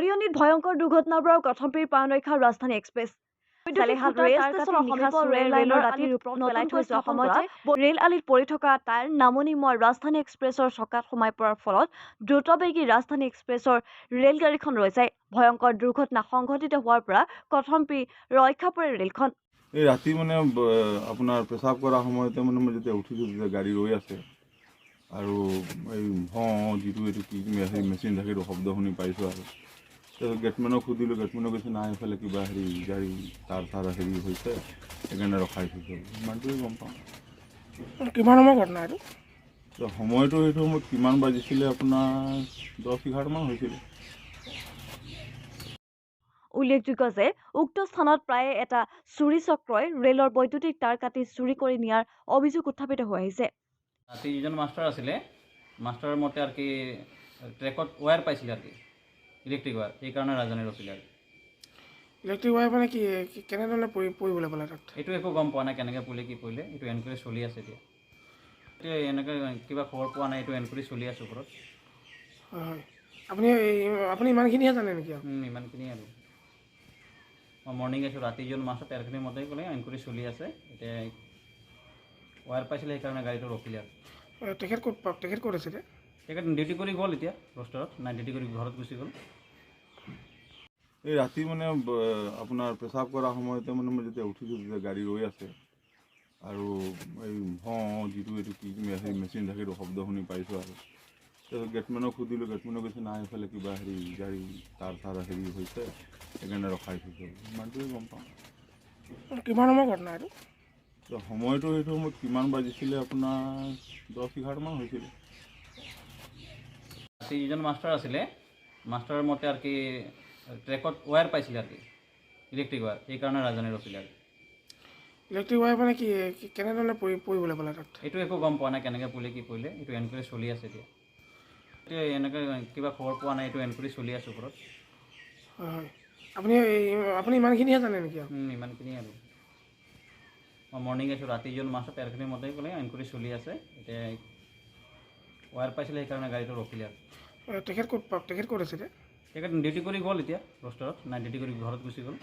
মৰিয়নিত ভয়ংকৰ দুৰ্ঘটনাৰ পৰা কথমপীৰ প্ৰাণ ৰক্ষা ৰাজধানী এক্সপ্ৰেছ জালিহাট ৰেল ষ্টেচনৰ সমীপৰ ৰেল লাইনৰ ৰাতিৰ ওপৰত পেলাই থৈ যোৱা সময়তে ৰেল আলিত পৰি থকা টায়াৰ নামনি মই ৰাজধানী এক্সপ্ৰেছৰ চকাত সোমাই পৰাৰ ফলত দ্ৰুতবেগী ৰাজধানী এক্সপ্ৰেছৰ ৰেলগাড়ীখন ৰৈ যায়। ভয়ংকৰ দুৰ্ঘটনা সংঘটিত হোৱাৰ পৰা কথমপি ৰক্ষা পৰে ৰেলখন। এই ৰাতি মানে আপোনাৰ পেচাব কৰাৰ সময়তে মানে মই যেতিয়া উঠিছোঁ তেতিয়া গাড়ী ৰৈ আছে আৰু এই যিটো এইটো কি মেচিন থাকে সেইটো শব্দ শুনি পাইছোঁ আৰু তাৰপিছত গেটমেনক সুধিলোঁ, গেটমেনে কৈছে নাই এইফালে কিবা গাড়ী তাৰ হেৰি হৈছে সেইকাৰণে ৰখাই থৈছোঁ। ইমানটোৱে গম পাওঁ। কিমান সময় ঘটনা এইটো? সময়টো সেইটো সময়ত কিমান বাজিছিলে আপোনাৰ 10-11মান হৈছিলে। উল্লেখযোগ্য যে উক্ত স্থানত প্ৰায়ে এটা চুৰি চক্ৰই ৰেলৰ বৈদ্যুতিক তাঁৰ কাটি চুৰি কৰি নিয়াৰ অভিযোগ উত্থাপিত হৈ আহিছে। ৰাতি যিজন মাষ্টাৰ আছিলে, মাষ্টাৰৰ মতে আৰু কি ট্ৰেকত ৱায়াৰ পাইছিলে আৰু কি ইলেক্ট্ৰিক ৱায়াৰ, সেইকাৰণে ৰাজধানী ৰখিলে আৰু ইলেক্ট্ৰিক ৱায়াৰ মানে কি কেনেধৰণে পৰিবলৈ পালে তাত? এইটো একো গম পোৱা নাই, কেনেকৈ পৰিলে কি কৰিলে, এইটো এনকুৱাৰী চলি আছে এতিয়া এনেকৈ কিবা খবৰ পোৱা নাই, এইটো এনকুৱাৰী চলি আছে ওপৰত। হয় হয়, আপুনি ইমানখিনিহে জানে নেকি? ইমানখিনিয়ে আৰু মই মৰ্ণিং আছোঁ, ৰাতি যিজন মাষ্টাৰ তেওঁখিনিৰ মতে ক'লে এনকুৱাৰী চলি আছে, এতিয়া ৱায়াৰ পাইছিলে সেইকাৰণে গাড়ীটো ৰখিলে আৰু তেখেত ক'ত আছিলে? তেখেত ডিউটি কৰি গ'ল, এতিয়া ৰষ্টাৰত নাই, ডিউটি কৰি ঘৰত গুচি গ'ল। এই ৰাতি মানে আপোনাৰ পেচাব কৰাৰ সময়তে মানে মই যেতিয়া উঠিছোঁ তেতিয়া গাড়ী ৰৈ আছে আৰু এই যিটো এইটো কি মেচিন থাকে সেইটো শব্দ শুনি পাইছোঁ আৰু তাৰপিছত গেটমেনক সুধিলোঁ, গেটমেনে কৈছে নাই এইফালে কিবা গাড়ী তাৰ হেৰি হৈছে সেইকাৰণে ৰখাই থৈছোঁ। ইমানটোৱে গম পাওঁ। কিমান সময় ঘটনা এইটো? সময়টো সেইটো সময়ত কিমান বাজিছিলে আপোনাৰ 10-11মান হৈছিলে। ৰাতি যিজন মাষ্টাৰ আছিলে, মাষ্টাৰৰ মতে আৰু কি ট্ৰেকত ৱায়াৰ পাইছিলে আৰু কি ইলেক্ট্ৰিক ৱায়াৰ, সেইকাৰণে ৰাজধানী ৰখিলে আৰু ইলেক্ট্ৰিক ৱায়াৰ মানে কি কেনেধৰণে পৰিবলৈ পালে তাত? এইটো একো গম পোৱা নাই, কেনেকৈ পৰিলে কি কৰিলে, এইটো এনকুৱাৰী চলি আছে এতিয়া এনেকৈ কিবা খবৰ পোৱা নাই, এইটো এনকুৱাৰী চলি আছে ওপৰত। হয় হয়, আপুনি ইমানখিনিহে জানে নেকি? ইমানখিনিয়ে আৰু মই মৰ্ণিং আছোঁ, ৰাতি যিজন মাষ্টাৰ তেওঁখিনিৰ মতে ক'লে এনকুৱাৰী চলি আছে, এতিয়া ৱায়াৰ পাইছিলে সেইকাৰণে গাড়ীটো ৰখিলে আৰু তেখেত ক'ত আছিলে? তেখেত ডিউটি কৰি গ'ল, এতিয়া ৰষ্টাৰত নাই, ডিউটি কৰি ঘৰত গুচি গ'ল।